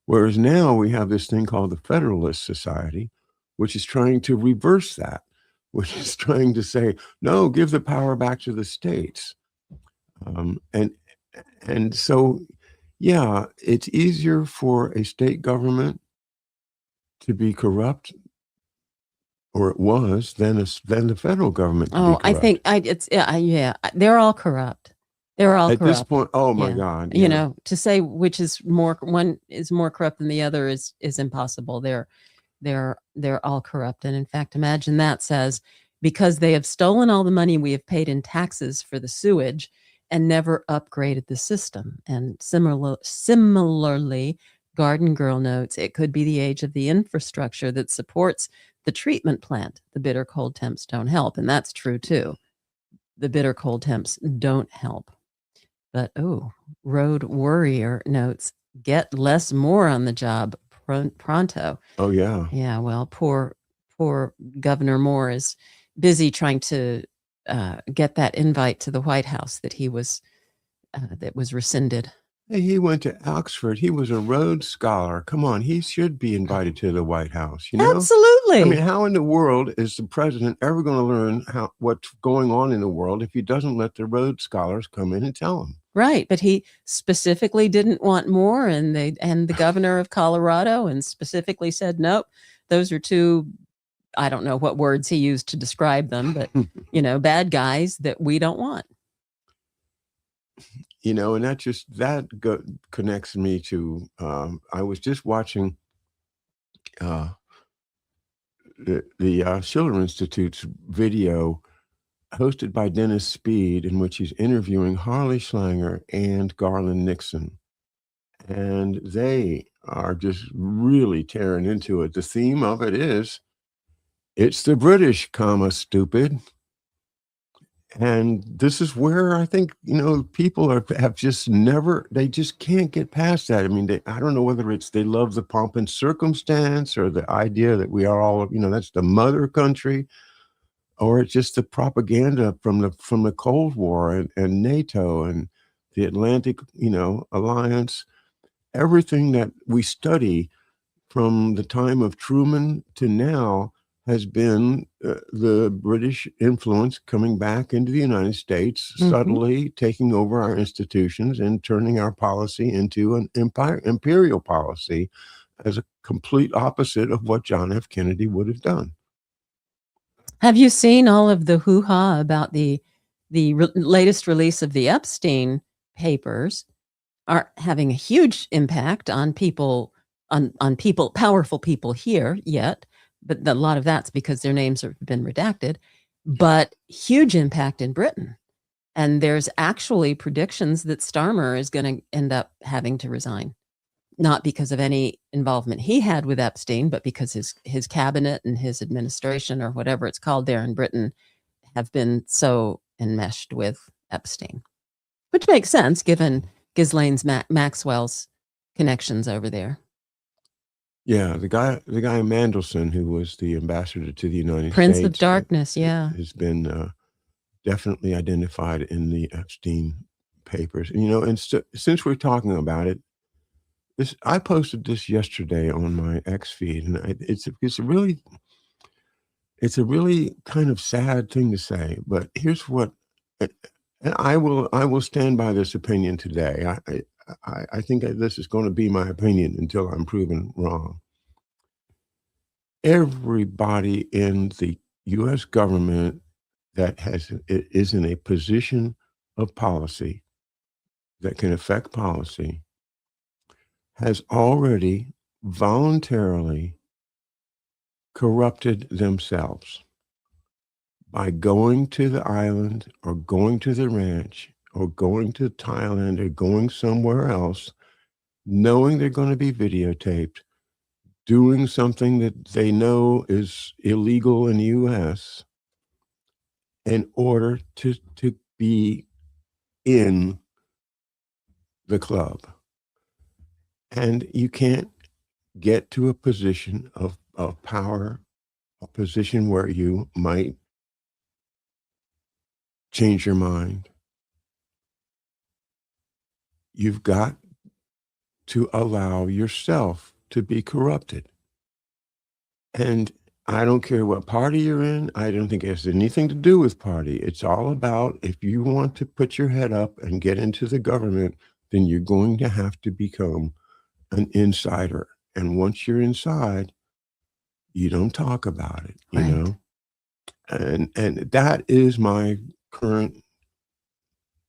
Speaker 1: Whereas now we have this thing called the Federalist Society, which is trying to reverse that, which is trying to say, no, give the power back to the states. And so, yeah, it's easier for a state government to be corrupt, or it was, than the federal government.
Speaker 2: I think they're all corrupt. They're all corrupt.
Speaker 1: At this point, oh my God.
Speaker 2: Yeah. To say which is one is more corrupt than the other is impossible. They're all corrupt. And in fact, imagine that says, because they have stolen all the money we have paid in taxes for the sewage and never upgraded the system. And similarly, Garden Girl notes, it could be the age of the infrastructure that supports the treatment plant. The bitter cold temps don't help. And that's true too. The bitter cold temps don't help. But, Road Warrior notes, get less more on the job pronto.
Speaker 1: Oh, yeah.
Speaker 2: Yeah, well, poor Governor Moore is busy trying to get that invite to the White House that was rescinded.
Speaker 1: Hey, he went to Oxford. He was a Rhodes Scholar. Come on, he should be invited to the White House.
Speaker 2: Absolutely.
Speaker 1: I mean, how in the world is the president ever going to learn what's going on in the world if he doesn't let the Rhodes Scholars come in and tell him?
Speaker 2: Right, but he specifically didn't want more, and the governor of Colorado and specifically said, nope, those are two, I don't know what words he used to describe them, but bad guys that we don't want.
Speaker 1: And that connects me to, I was just watching the Schiller Institute's video hosted by Dennis Speed, in which he's interviewing Harley Schlanger and Garland Nixon. And they are just really tearing into it. The theme of it is, it's the British, stupid. And this is where I think, people have just they just can't get past that. I mean, I don't know whether it's they love the pomp and circumstance or the idea that we are all, that's the mother country, or it's just the propaganda from the Cold War and NATO and the Atlantic, Alliance. Everything that we study from the time of Truman to now has been the British influence coming back into the United States, subtly taking over our institutions and turning our policy into an imperial policy, as a complete opposite of what John F. Kennedy would have done.
Speaker 2: Have you seen all of the hoo-ha about the latest release of the Epstein papers are having a huge impact on people on people powerful people here yet, but a lot of that's because their names have been redacted, but huge impact in Britain. And there's actually predictions that Starmer is gonna end up having to resign, not because of any involvement he had with Epstein, but because his cabinet and his administration, or whatever it's called there in Britain, have been so enmeshed with Epstein, which makes sense given Ghislaine's Maxwell's connections over there.
Speaker 1: Yeah, the guy Mandelson, who was the ambassador to the United
Speaker 2: Prince of
Speaker 1: States,
Speaker 2: Darkness, yeah.
Speaker 1: has been definitely identified in the Epstein papers. And, and since we're talking about it, I posted this yesterday on my X feed, and it's a really kind of sad thing to say, but here's what, and I will stand by this opinion today. I think that this is going to be my opinion until I'm proven wrong. Everybody in the U.S. government that is in a position of policy that can affect policy has already voluntarily corrupted themselves by going to the island or going to the ranch or going to Thailand or going somewhere else, knowing they're going to be videotaped, doing something that they know is illegal in the U.S. in order to be in the club. And you can't get to a position of power, a position where you might change your mind. You've got to allow yourself to be corrupted. And I don't care what party you're in. I don't think it has anything to do with party. It's all about, if you want to put your head up and get into the government, then you're going to have to become an insider. And once you're inside, you don't talk about it,
Speaker 2: Right.
Speaker 1: And that is my current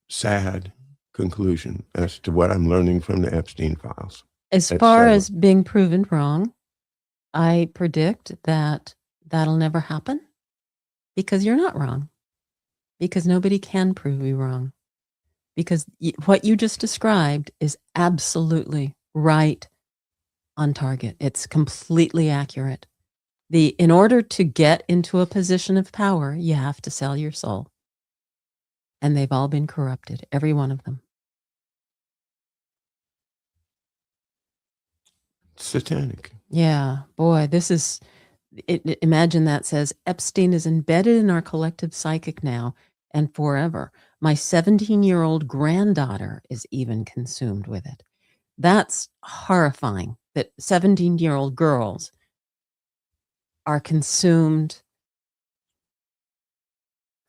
Speaker 1: sad conclusion as to what I'm learning from the Epstein files.
Speaker 2: As
Speaker 1: That's
Speaker 2: far
Speaker 1: several.
Speaker 2: as being proven wrong, I predict that that'll never happen because you're not wrong, because nobody can prove you wrong, because what you just described is absolutely right on target. It's completely accurate. In order to get into a position of power, you have to sell your soul. And they've all been corrupted, every one of them.
Speaker 1: Satanic.
Speaker 2: Yeah, boy, imagine that says Epstein is embedded in our collective psychic now and forever. My 17-year-old granddaughter is even consumed with it. That's horrifying that 17-year-old girls are consumed,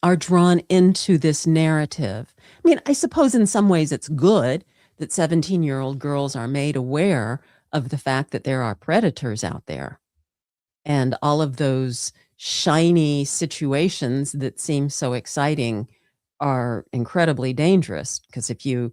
Speaker 2: are drawn into this narrative. I mean, I suppose in some ways it's good that 17-year-old girls are made aware of the fact that there are predators out there. And all of those shiny situations that seem so exciting are incredibly dangerous, because if you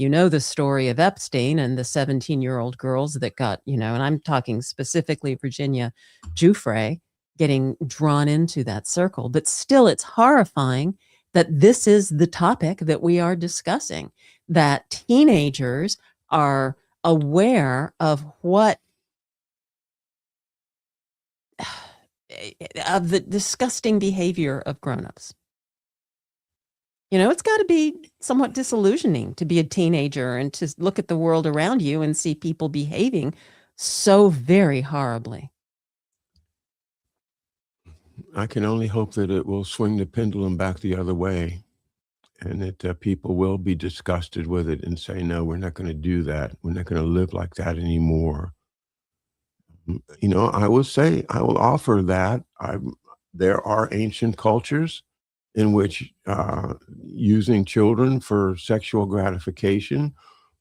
Speaker 2: know the story of Epstein and the 17-year-old girls that got, and I'm talking specifically Virginia Giuffre getting drawn into that circle, but still it's horrifying that this is the topic that we are discussing, that teenagers are aware of what of the disgusting behavior of grown-ups. It's got to be somewhat disillusioning to be a teenager and to look at the world around you and see people behaving so very horribly.
Speaker 1: I can only hope that it will swing the pendulum back the other way, and that people will be disgusted with it and say, no, we're not going to do that. We're not going to live like that anymore. I will offer that there are ancient cultures in which using children for sexual gratification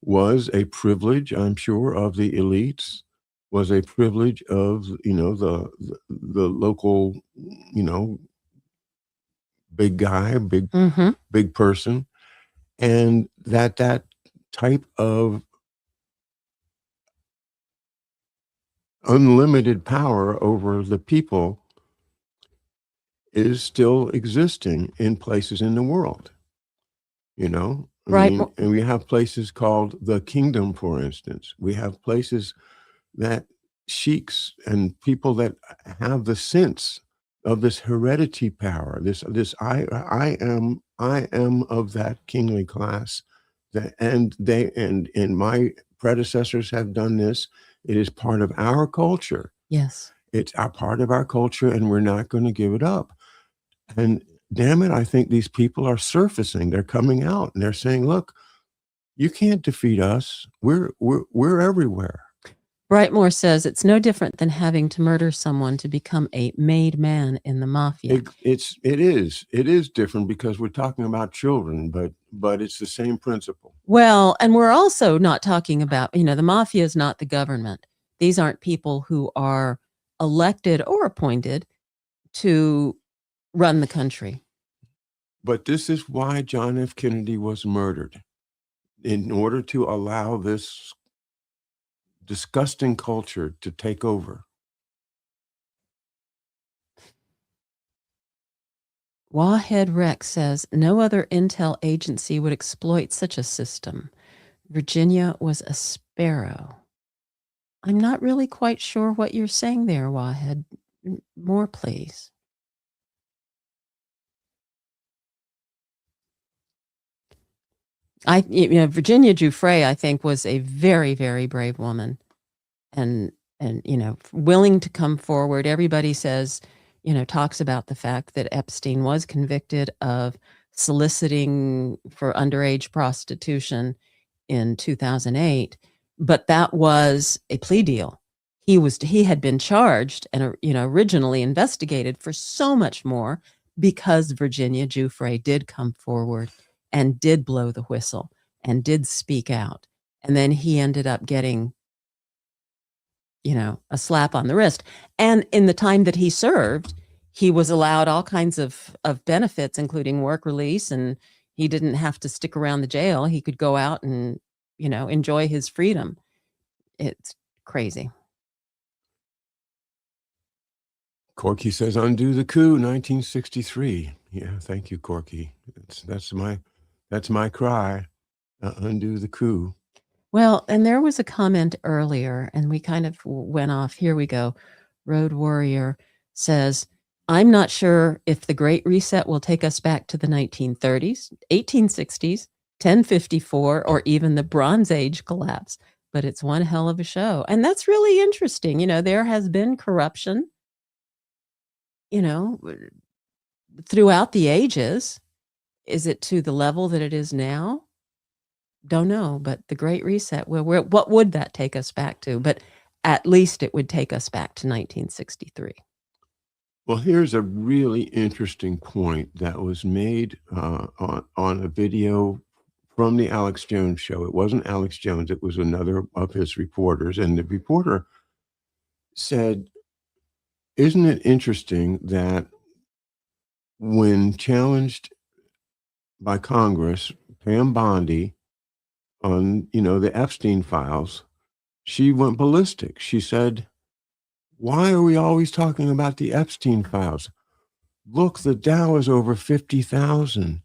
Speaker 1: was a privilege, I'm sure, of the elites, was a privilege of, the local, big guy,
Speaker 2: Mm-hmm.
Speaker 1: big person, and that type of unlimited power over the people is still existing in places in the world. You know, I
Speaker 2: Right.
Speaker 1: mean, and we have places called the kingdom, for instance. We have places that sheiks and people that have the sense of this heredity power, this I am of that kingly class, that and my predecessors have done this. It is part of our culture.
Speaker 2: Yes.
Speaker 1: It's a part of our culture, and we're not going to give it up. And damn it, I think these people are surfacing. They're coming out and they're saying, "Look, you can't defeat us. We're everywhere."
Speaker 2: Brightmore says it's no different than having to murder someone to become a made man in the mafia.
Speaker 1: It is different because we're talking about children, but it's the same principle.
Speaker 2: Well, and we're also not talking about, the mafia is not the government. These aren't people who are elected or appointed to run the country.
Speaker 1: But this is why John F. Kennedy was murdered, in order to allow this disgusting culture to take over.
Speaker 2: Wahhead Rex says no other intel agency would exploit such a system. Virginia was a sparrow. I'm not really quite sure what you're saying there, Wahhead. More, please. Virginia Giuffre, I think, was a very, very brave woman, and willing to come forward. Everybody says, talks about the fact that Epstein was convicted of soliciting for underage prostitution in 2008, but that was a plea deal. He had been charged and originally investigated for so much more, because Virginia Giuffre did come forward and did blow the whistle and did speak out. And then he ended up getting, a slap on the wrist. And in the time that he served, he was allowed all kinds of benefits, including work release, and he didn't have to stick around the jail. He could go out and, enjoy his freedom. It's crazy.
Speaker 1: Corky says, "Undo the coup, 1963." Yeah, thank you, Corky. That's my cry. Undo the coup.
Speaker 2: Well, and there was a comment earlier, and we kind of went off. Here we go. Road Warrior says, I'm not sure if the Great Reset will take us back to the 1930s, 1860s, 1054, or even the Bronze Age collapse, but it's one hell of a show. And that's really interesting. There has been corruption, throughout the ages. Is it to the level that it is now? Don't know, but the Great Reset, what would that take us back to? But at least it would take us back to 1963.
Speaker 1: Well, here's a really interesting point that was made on a video from the Alex Jones show. It wasn't Alex Jones, it was another of his reporters. And the reporter said, "Isn't it interesting that when challenged by Congress, Pam Bondi, on the Epstein files, she went ballistic. She said, 'Why are we always talking about the Epstein files? Look, the Dow is over 50,000.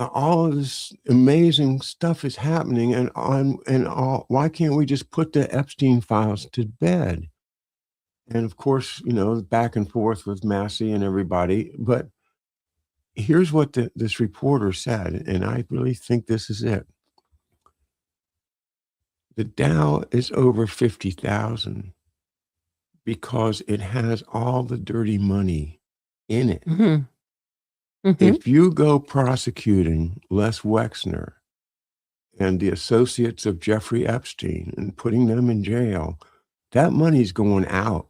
Speaker 1: All of this amazing stuff is happening, and why can't we just put the Epstein files to bed?'" And of course, back and forth with Massey and everybody. But here's what this reporter said, and I really think this is it. The Dow is over 50,000 because it has all the dirty money in it.
Speaker 2: Mm-hmm. Mm-hmm.
Speaker 1: If you go prosecuting Les Wexner and the associates of Jeffrey Epstein and putting them in jail, that money's going out.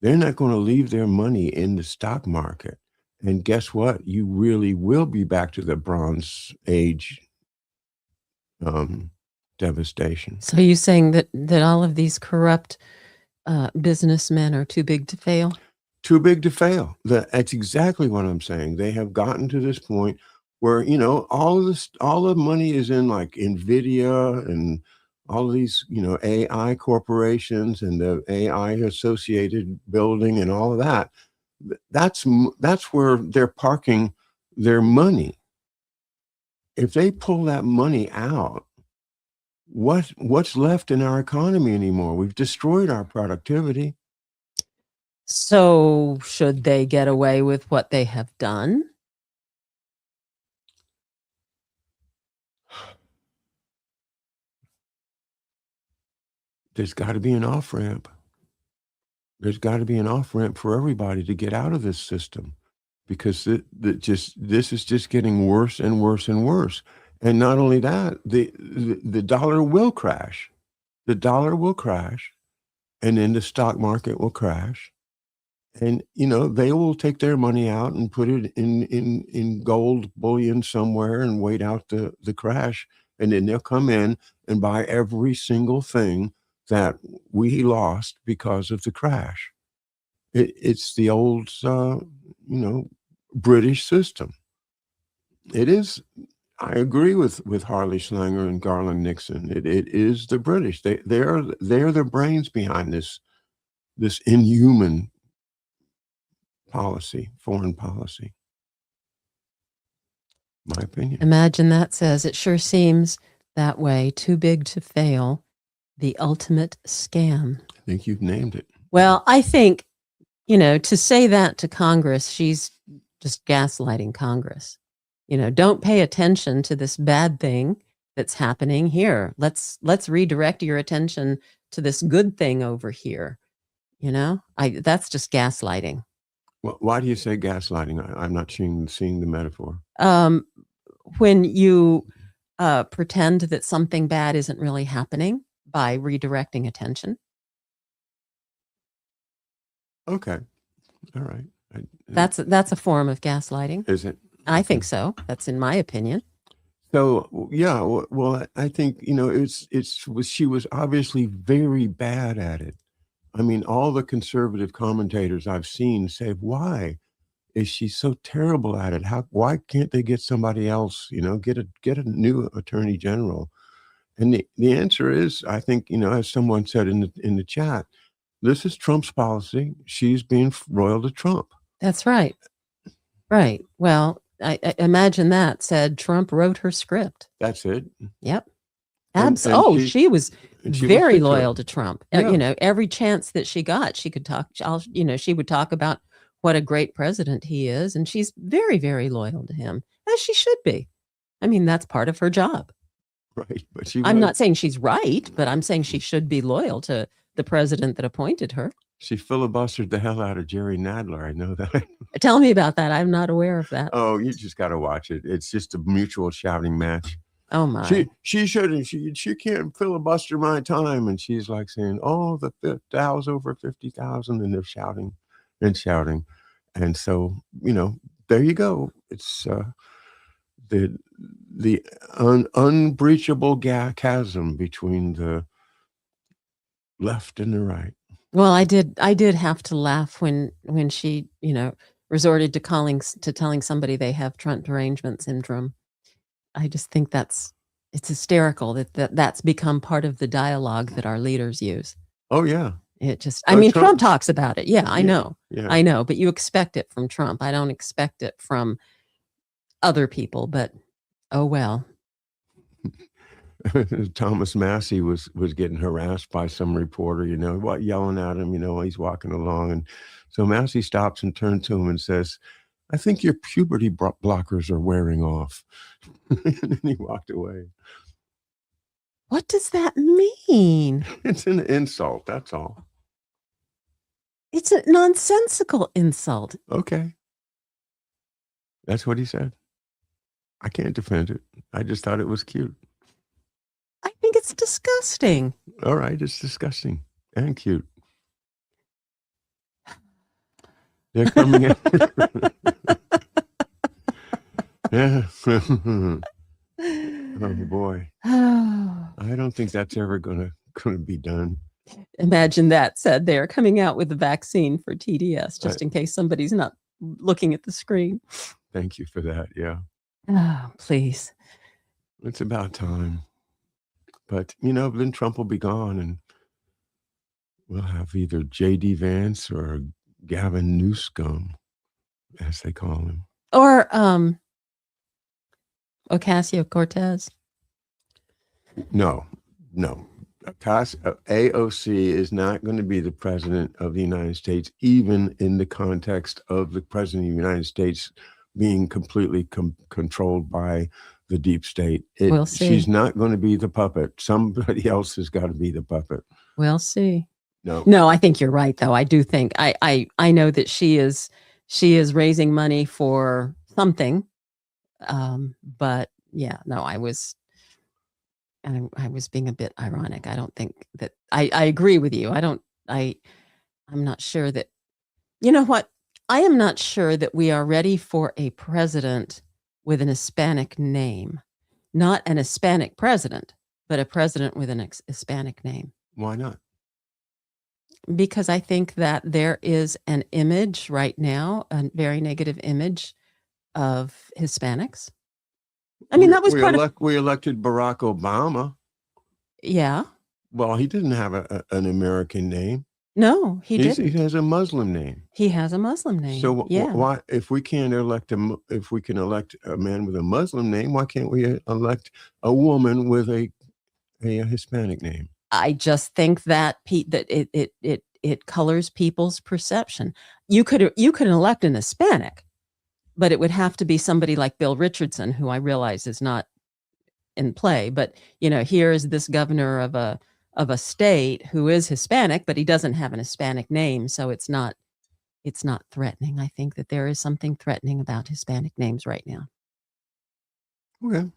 Speaker 1: They're not going to leave their money in the stock market. And guess what? You really will be back to the Bronze Age devastation.
Speaker 2: So you're saying that all of these corrupt businessmen are too big to fail?
Speaker 1: too big to fail. That's exactly what I'm saying. They have gotten to this point where, all of this, all the money is in like Nvidia and all of these, AI corporations and the AI associated building and all of that. That's where they're parking their money. If they pull that money out, what's left in our economy anymore? We've destroyed our productivity.
Speaker 2: So should they get away with what they have done?
Speaker 1: There's got to be an off ramp. There's got to be an off ramp for everybody to get out of this system, because this is just getting worse and worse and worse. And not only that, the dollar will crash. The dollar will crash, and then the stock market will crash. And they will take their money out and put it in gold bullion somewhere and wait out the crash. And then they'll come in and buy every single thing that we lost because of the crash. It's the old, British system. It is. I agree with Harley Schlanger and Garland Nixon. It is the British. They're the brains behind this inhuman policy, foreign policy. My opinion.
Speaker 2: Imagine that says, it sure seems that way. Too big to fail. The ultimate scam.
Speaker 1: I think you've named it.
Speaker 2: Well, I think, to say that to Congress, she's just gaslighting Congress. Don't pay attention to this bad thing that's happening here. Let's redirect your attention to this good thing over here. That's just gaslighting.
Speaker 1: Well, why do you say gaslighting? I'm not seeing the metaphor.
Speaker 2: When you pretend that something bad isn't really happening by redirecting attention.
Speaker 1: Okay. All right.
Speaker 2: That's a form of gaslighting.
Speaker 1: Is it?
Speaker 2: I think so. That's in my opinion.
Speaker 1: So yeah, well, I think she was obviously very bad at it. I mean, all the conservative commentators I've seen say, "Why is she so terrible at it? Why can't they get somebody else? Get a new attorney general?" And the answer is, I think, as someone said in the chat, this is Trump's policy. She's being loyal to Trump.
Speaker 2: That's right. Right. Well, I imagine that said Trump wrote her script.
Speaker 1: That's it.
Speaker 2: Yep. She was
Speaker 1: she
Speaker 2: very
Speaker 1: was
Speaker 2: loyal to Trump.
Speaker 1: Yeah.
Speaker 2: Every chance that she got, she could talk. She would talk about what a great president he is, and she's very, very loyal to him, as she should be. I mean, that's part of her job.
Speaker 1: Right, but
Speaker 2: I'm not saying she's right, but I'm saying she should be loyal to the president that appointed her.
Speaker 1: She filibustered the hell out of Jerry Nadler. I know that.
Speaker 2: Tell me about that. I'm not aware of that.
Speaker 1: Oh, you just got to watch it. It's just a mutual shouting match.
Speaker 2: Oh my!
Speaker 1: She shouldn't. She can't filibuster my time. And she's like saying, "Oh, the 50,000 over 50,000," and they're shouting and shouting. And so there you go. It's the unbreachable chasm between the left and the right.
Speaker 2: Well, I did have to laugh when she, resorted to telling somebody they have Trent derangement syndrome. I just think it's hysterical that's become part of the dialogue that our leaders use.
Speaker 1: Oh yeah.
Speaker 2: Trump talks about it. Yeah, I know.
Speaker 1: Yeah.
Speaker 2: I know, but you expect it from Trump. I don't expect it from other people, but oh well.
Speaker 1: Thomas Massey was getting harassed by some reporter, yelling at him, he's walking along. And so Massey stops and turns to him and says, "I think your puberty blockers are wearing off." And then he walked away.
Speaker 2: What does that mean?
Speaker 1: It's an insult, that's all.
Speaker 2: It's a nonsensical insult.
Speaker 1: Okay. That's what he said. I can't defend it. I just thought it was cute.
Speaker 2: I think it's disgusting.
Speaker 1: All right, it's disgusting and cute. They're coming in. Yeah. Oh boy. I don't think that's ever gonna be done.
Speaker 2: Imagine that said there, coming out with the vaccine for TDS, just in case somebody's not looking at the screen.
Speaker 1: Thank you for that. Yeah.
Speaker 2: Oh, please.
Speaker 1: It's about time. But, then Trump will be gone and we'll have either J.D. Vance or Gavin Newsom, as they call him.
Speaker 2: Or Ocasio-Cortez.
Speaker 1: No. AOC is not going to be the president of the United States, even in the context of the president of the United States being completely controlled by the deep state.
Speaker 2: We'll see.
Speaker 1: She's not going to be the puppet. Somebody else has got to be the puppet.
Speaker 2: We'll see.
Speaker 1: No,
Speaker 2: I think you're right, though. I do think I know that she is raising money for something. But yeah, no, I was being a bit ironic. I don't think that I agree with you. I'm not sure that, you know what? I am not sure that we are ready for a president with an Hispanic name. Not an Hispanic president, but a president with an Hispanic name.
Speaker 1: Why not?
Speaker 2: Because I think that there is an image right now, a very negative image of Hispanics. I mean, that was
Speaker 1: we elected Barack Obama.
Speaker 2: Yeah.
Speaker 1: Well, he didn't have an American name.
Speaker 2: No, he didn't.
Speaker 1: He has a Muslim name.
Speaker 2: He has a Muslim name.
Speaker 1: So why, if we can elect a man with a Muslim name, why can't we elect a woman with a Hispanic name?
Speaker 2: I just think that it colors people's perception. You could elect an Hispanic, but it would have to be somebody like Bill Richardson, who I realize is not in play. But here is this governor of a state who is Hispanic, but he doesn't have an Hispanic name, so it's not threatening. I think that there is something threatening about Hispanic names right now.
Speaker 1: Okay.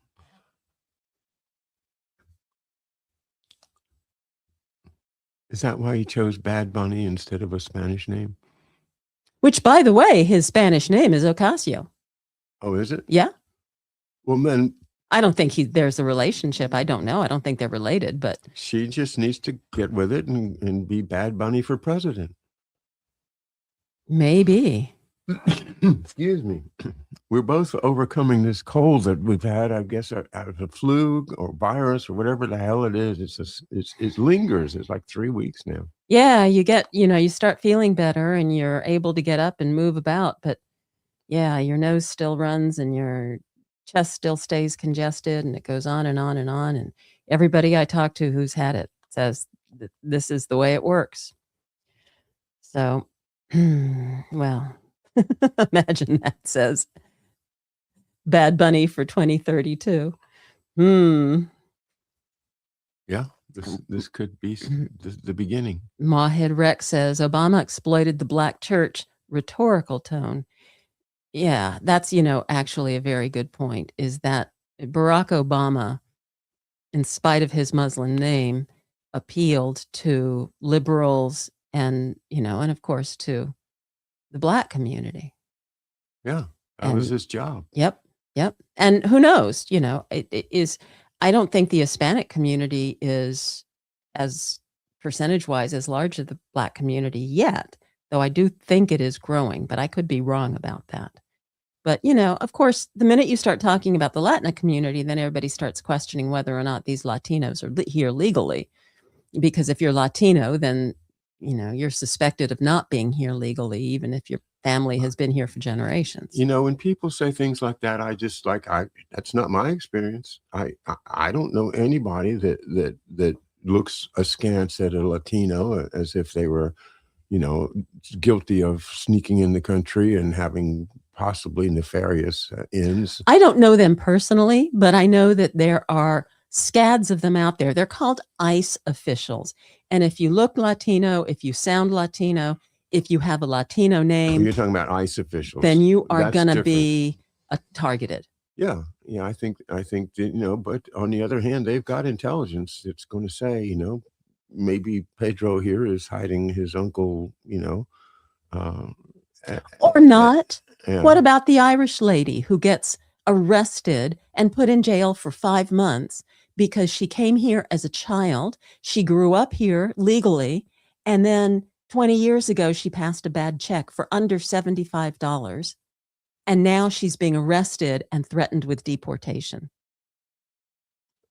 Speaker 1: Is that why he chose Bad Bunny instead of a Spanish name?
Speaker 2: Which, by the way, his Spanish name is Ocasio.
Speaker 1: Oh, is it?
Speaker 2: Yeah.
Speaker 1: Well, then
Speaker 2: I don't think there's a relationship. I don't know. I don't think they're related, but
Speaker 1: she just needs to get with it and be Bad Bunny for president.
Speaker 2: Maybe.
Speaker 1: Excuse me. We're both overcoming this cold that we've had, I guess, out of the flu or virus or whatever the hell it is. It lingers. It's like 3 weeks now.
Speaker 2: Yeah, you start feeling better and you're able to get up and move about, but yeah, your nose still runs and your chest still stays congested, and it goes on and on and on. And everybody I talk to who's had it says that this is the way it works. So, well, imagine that says Bad Bunny for 2032.
Speaker 1: Yeah, this could be the beginning.
Speaker 2: Mawhead Rex says Obama exploited the black church rhetorical tone. Yeah, that's, actually a very good point, is that Barack Obama, in spite of his Muslim name, appealed to liberals and of course to the black community.
Speaker 1: Yeah, that was his job.
Speaker 2: Yep. And who knows, it is, I don't think the Hispanic community is as percentage-wise as large as the black community yet, though I do think it is growing, but I could be wrong about that. But, of course, the minute you start talking about the Latin community, then everybody starts questioning whether or not these Latinos are here legally. Because if you're Latino, then, you're suspected of not being here legally, even if your family has been here for generations.
Speaker 1: When people say things like that, I just that's not my experience. I don't know anybody that looks askance at a Latino as if they were, guilty of sneaking in the country and having possibly nefarious ends.
Speaker 2: I don't know them personally, but I know that there are scads of them out there. They're called ICE officials. And if you look Latino, if you sound Latino, if you have a Latino name,
Speaker 1: you're talking about ICE officials,
Speaker 2: then you are going to be targeted.
Speaker 1: Yeah. I think that, but on the other hand, they've got intelligence that's going to say, maybe Pedro here is hiding his uncle,
Speaker 2: or not.
Speaker 1: Yeah.
Speaker 2: What about the Irish lady who gets arrested and put in jail for 5 months because she came here as a child. She grew up here legally. And then 20 years ago, she passed a bad check for under $75. And now she's being arrested and threatened with deportation.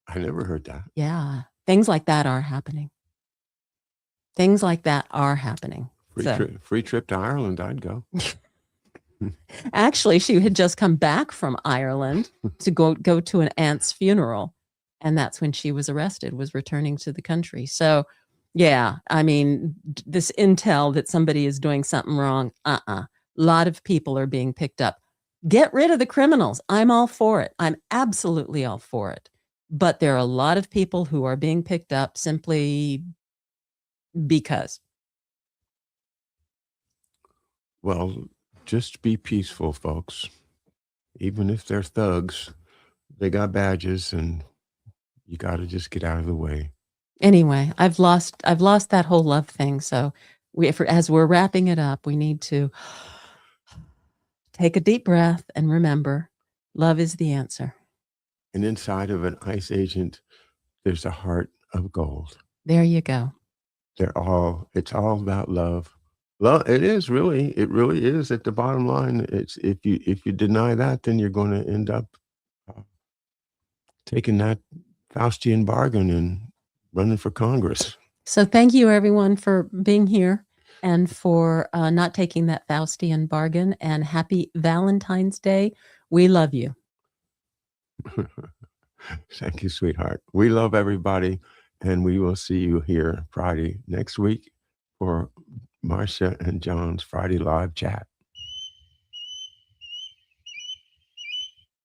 Speaker 1: I never heard that.
Speaker 2: Yeah. Things like that are happening. Things like that are happening.
Speaker 1: Free trip to Ireland, I'd go.
Speaker 2: Actually, she had just come back from Ireland to go to an aunt's funeral. And that's when she was arrested, was returning to the country. So, yeah, I mean, this intel that somebody is doing something wrong, a lot of people are being picked up. Get rid of the criminals. I'm all for it. I'm absolutely all for it. But there are a lot of people who are being picked up simply because.
Speaker 1: Well, just be peaceful, folks. Even if they're thugs, they got badges, and you got to just get out of the way.
Speaker 2: Anyway, I've lost that whole love thing. So as we're wrapping it up, we need to take a deep breath and remember, love is the answer.
Speaker 1: And inside of an ICE agent, there's a heart of gold.
Speaker 2: There you go.
Speaker 1: It's all about love. Love, it really is at the bottom line. It's if you deny that, then you're going to end up taking that Faustian bargain and running for Congress.
Speaker 2: So thank you, everyone, for being here and for not taking that Faustian bargain. And happy Valentine's Day. We love you.
Speaker 1: Thank you, sweetheart. We love everybody, and we will see you here Friday next week for Marcia and John's Friday Live Chat.